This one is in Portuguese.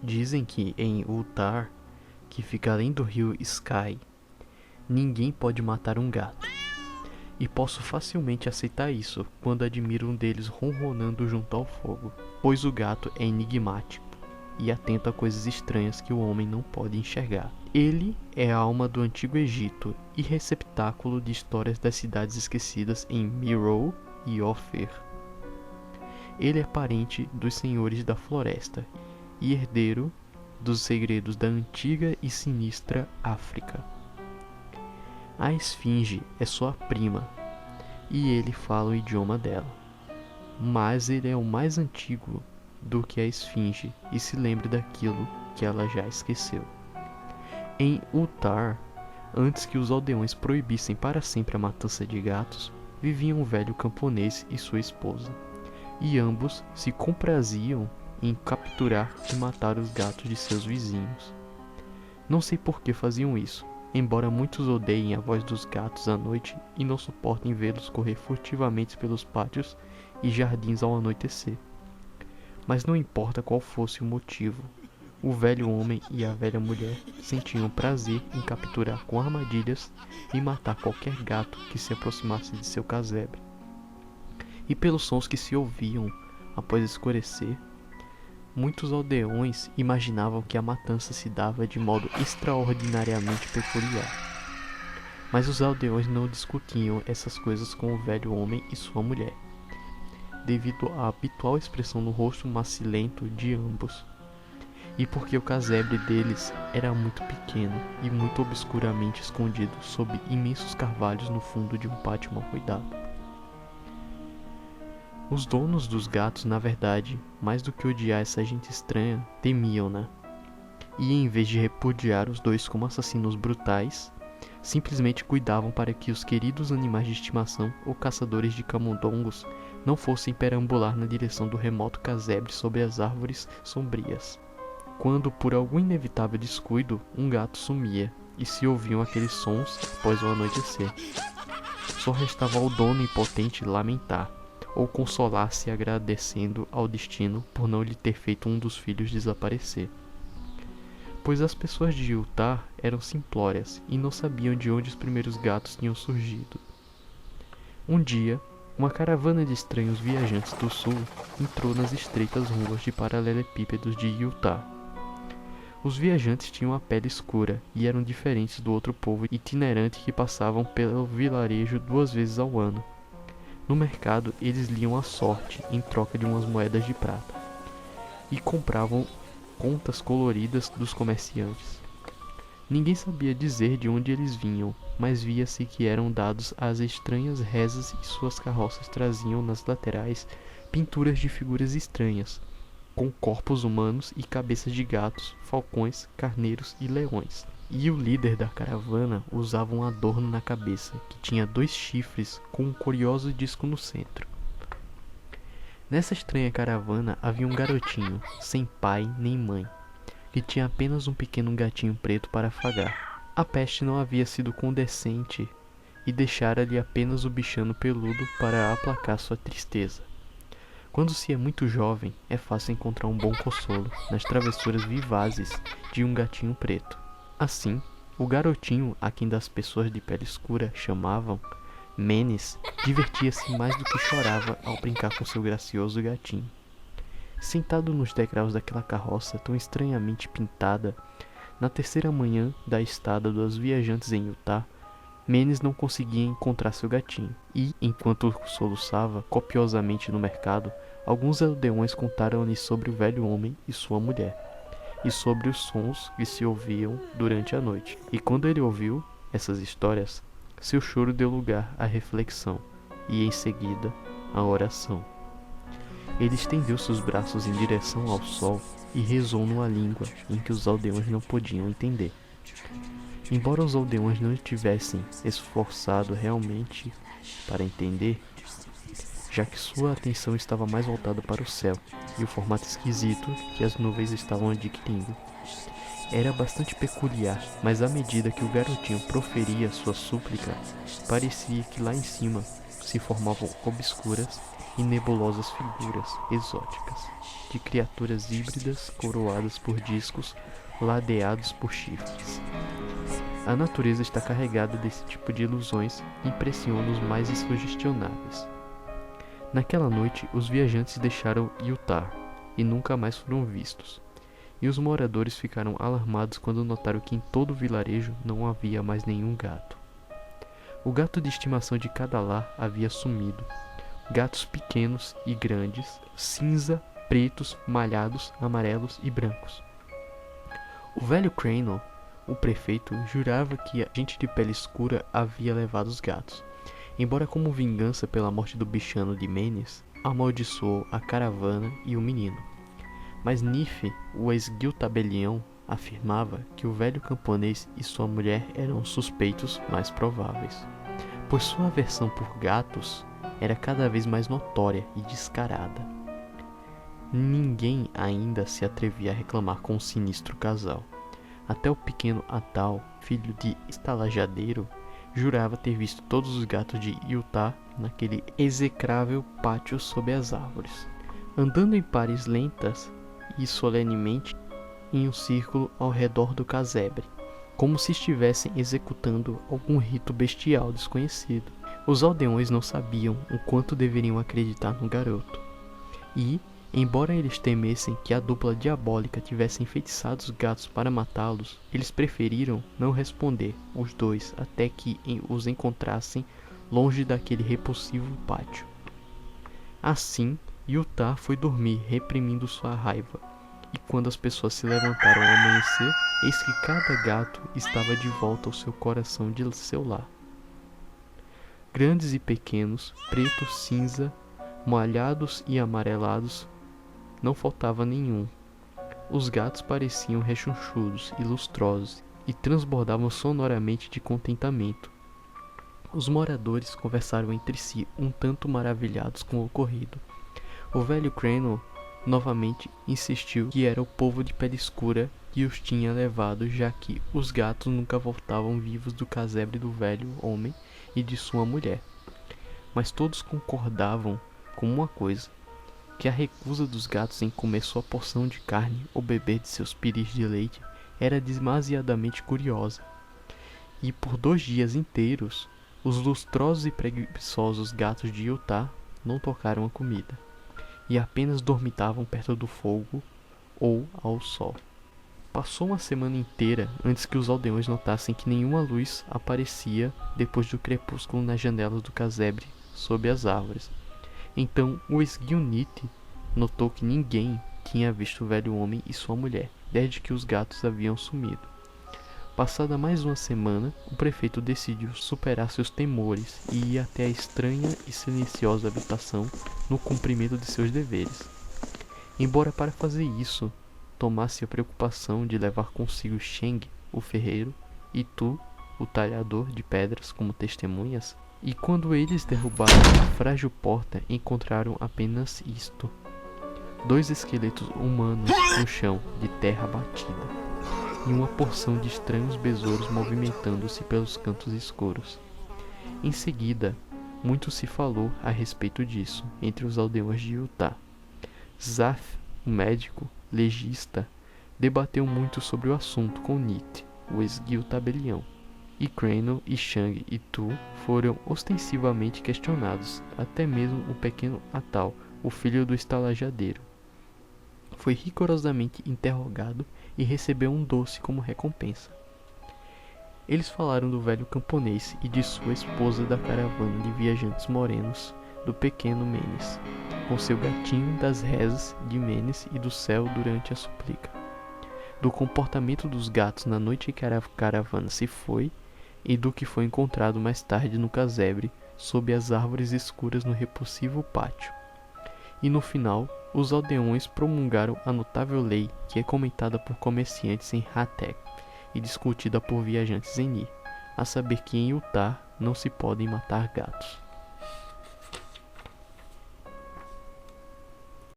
Dizem que em Uttar, que fica além do rio Sky, ninguém pode matar um gato. E posso facilmente aceitar isso quando admiro um deles ronronando junto ao fogo, pois o gato é enigmático e atento a coisas estranhas que o homem não pode enxergar. Ele é a alma do antigo Egito e receptáculo de histórias das cidades esquecidas em Meroe e Ophir. Ele é parente dos senhores da floresta e herdeiro dos segredos da antiga e sinistra África. A esfinge é sua prima e ele fala o idioma dela, mas ele é o mais antigo do que a esfinge e se lembra daquilo que ela já esqueceu. Em Uttar, antes que os aldeões proibissem para sempre a matança de gatos, vivia um velho camponês e sua esposa, e ambos se compraziam em capturar e matar os gatos de seus vizinhos. Não sei por que faziam isso, embora muitos odeiem a voz dos gatos à noite e não suportem vê-los correr furtivamente pelos pátios e jardins ao anoitecer. Mas não importa qual fosse o motivo, o velho homem e a velha mulher sentiam prazer em capturar com armadilhas e matar qualquer gato que se aproximasse de seu casebre. E pelos sons que se ouviam após escurecer, muitos aldeões imaginavam que a matança se dava de modo extraordinariamente peculiar. Mas os aldeões não discutiam essas coisas com o velho homem e sua mulher, devido à habitual expressão no rosto macilento de ambos, e porque o casebre deles era muito pequeno e muito obscuramente escondido sob imensos carvalhos no fundo de um pátio mal cuidado. Os donos dos gatos, na verdade, mais do que odiar essa gente estranha, temiam-na. E em vez de repudiar os dois como assassinos brutais, simplesmente cuidavam para que os queridos animais de estimação ou caçadores de camundongos não fossem perambular na direção do remoto casebre sob as árvores sombrias. Quando, por algum inevitável descuido, um gato sumia e se ouviam aqueles sons após o anoitecer, só restava ao dono impotente lamentar ou consolar-se agradecendo ao destino por não lhe ter feito um dos filhos desaparecer. Pois as pessoas de Uttar eram simplórias e não sabiam de onde os primeiros gatos tinham surgido. Um dia, uma caravana de estranhos viajantes do sul entrou nas estreitas ruas de paralelepípedos de Uttar. Os viajantes tinham a pele escura e eram diferentes do outro povo itinerante que passavam pelo vilarejo 2 vezes ao ano. No mercado, eles liam a sorte em troca de umas moedas de prata e compravam contas coloridas dos comerciantes. Ninguém sabia dizer de onde eles vinham, mas via-se que eram dados às estranhas rezas e suas carroças traziam nas laterais pinturas de figuras estranhas, com corpos humanos e cabeças de gatos, falcões, carneiros e leões. E o líder da caravana usava um adorno na cabeça, que tinha 2 chifres com um curioso disco no centro. Nessa estranha caravana havia um garotinho, sem pai nem mãe, que tinha apenas um pequeno gatinho preto para afagar. A peste não havia sido condescente e deixara-lhe apenas o bichano peludo para aplacar sua tristeza. Quando se é muito jovem, é fácil encontrar um bom consolo nas travessuras vivazes de um gatinho preto. Assim, o garotinho, a quem das pessoas de pele escura chamavam Menes, divertia-se mais do que chorava ao brincar com seu gracioso gatinho. Sentado nos degraus daquela carroça tão estranhamente pintada, na terceira manhã da estada dos viajantes em Uttar, Menes não conseguia encontrar seu gatinho, e, enquanto soluçava copiosamente no mercado, alguns aldeões contaram-lhe sobre o velho homem e sua mulher, e sobre os sons que se ouviam durante a noite. E quando ele ouviu essas histórias, seu choro deu lugar à reflexão, e em seguida à oração. Ele estendeu seus braços em direção ao sol e rezou numa língua em que os aldeões não podiam entender. Embora os aldeões não tivessem esforçado realmente para entender, já que sua atenção estava mais voltada para o céu e o formato esquisito que as nuvens estavam adquirindo. Era bastante peculiar, mas à medida que o garotinho proferia sua súplica, parecia que lá em cima se formavam obscuras e nebulosas figuras exóticas, de criaturas híbridas coroadas por discos ladeados por chifres. A natureza está carregada desse tipo de ilusões e impressiona os mais sugestionáveis. Naquela noite, os viajantes deixaram Utah e nunca mais foram vistos, e os moradores ficaram alarmados quando notaram que em todo o vilarejo não havia mais nenhum gato. O gato de estimação de cada lar havia sumido. Gatos pequenos e grandes, cinza, pretos, malhados, amarelos e brancos. O velho Crane, o prefeito, jurava que a gente de pele escura havia levado os gatos, embora como vingança pela morte do bichano de Menes, amaldiçoou a caravana e o menino. Mas Nife, o esguio tabelião, afirmava que o velho camponês e sua mulher eram os suspeitos mais prováveis, pois sua aversão por gatos era cada vez mais notória e descarada. Ninguém ainda se atrevia a reclamar com o sinistro casal. Até o pequeno Atal, filho de estalajadeiro, jurava ter visto todos os gatos de Utah naquele execrável pátio sob as árvores, andando em pares lentas e solenemente em um círculo ao redor do casebre, como se estivessem executando algum rito bestial desconhecido. Os aldeões não sabiam o quanto deveriam acreditar no garoto, e, embora eles temessem que a dupla diabólica tivesse enfeitiçado os gatos para matá-los, eles preferiram não responder os dois até que os encontrassem longe daquele repulsivo pátio. Assim, Utah foi dormir reprimindo sua raiva, e quando as pessoas se levantaram ao amanhecer, eis que cada gato estava de volta ao seu coração de seu lar. Grandes e pequenos, pretos, cinza, molhados e amarelados, não faltava nenhum. Os gatos pareciam rechonchudos e lustrosos e transbordavam sonoramente de contentamento. Os moradores conversaram entre si, um tanto maravilhados com o ocorrido. O velho Crane novamente insistiu que era o povo de pele escura que os tinha levado, já que os gatos nunca voltavam vivos do casebre do velho homem e de sua mulher. Mas todos concordavam com uma coisa: que a recusa dos gatos em comer sua porção de carne ou beber de seus piris de leite era demasiadamente curiosa. E por 2 dias inteiros, os lustrosos e preguiçosos gatos de Utah não tocaram a comida, e apenas dormitavam perto do fogo ou ao sol. Passou uma semana inteira antes que os aldeões notassem que nenhuma luz aparecia depois do crepúsculo nas janelas do casebre sob as árvores. Então o esguio Nite notou que ninguém tinha visto o velho homem e sua mulher desde que os gatos haviam sumido. Passada mais uma semana, o prefeito decidiu superar seus temores e ir até a estranha e silenciosa habitação no cumprimento de seus deveres. Embora para fazer isso tomasse a preocupação de levar consigo Sheng, o ferreiro, e Tu, o talhador de pedras, como testemunhas, e quando eles derrubaram a frágil porta, encontraram apenas isto: 2 esqueletos humanos no chão de terra batida, e uma porção de estranhos besouros movimentando-se pelos cantos escuros. Em seguida, muito se falou a respeito disso entre os aldeões de Utah. Zaf, o médico legista, debateu muito sobre o assunto com Nite, o esguio tabelião, e Crane e Shang e Tu foram ostensivamente questionados. Até mesmo o pequeno Atal, o filho do estalajadeiro, foi rigorosamente interrogado e recebeu um doce como recompensa. Eles falaram do velho camponês e de sua esposa, da caravana de viajantes morenos do pequeno Menes, com seu gatinho, das rezas de Menes e do céu durante a súplica, do comportamento dos gatos na noite em que a caravana se foi e do que foi encontrado mais tarde no casebre sob as árvores escuras no repulsivo pátio. E no final, os aldeões promulgaram a notável lei que é comentada por comerciantes em Hatek e discutida por viajantes em Ni, a saber que em Utah não se podem matar gatos.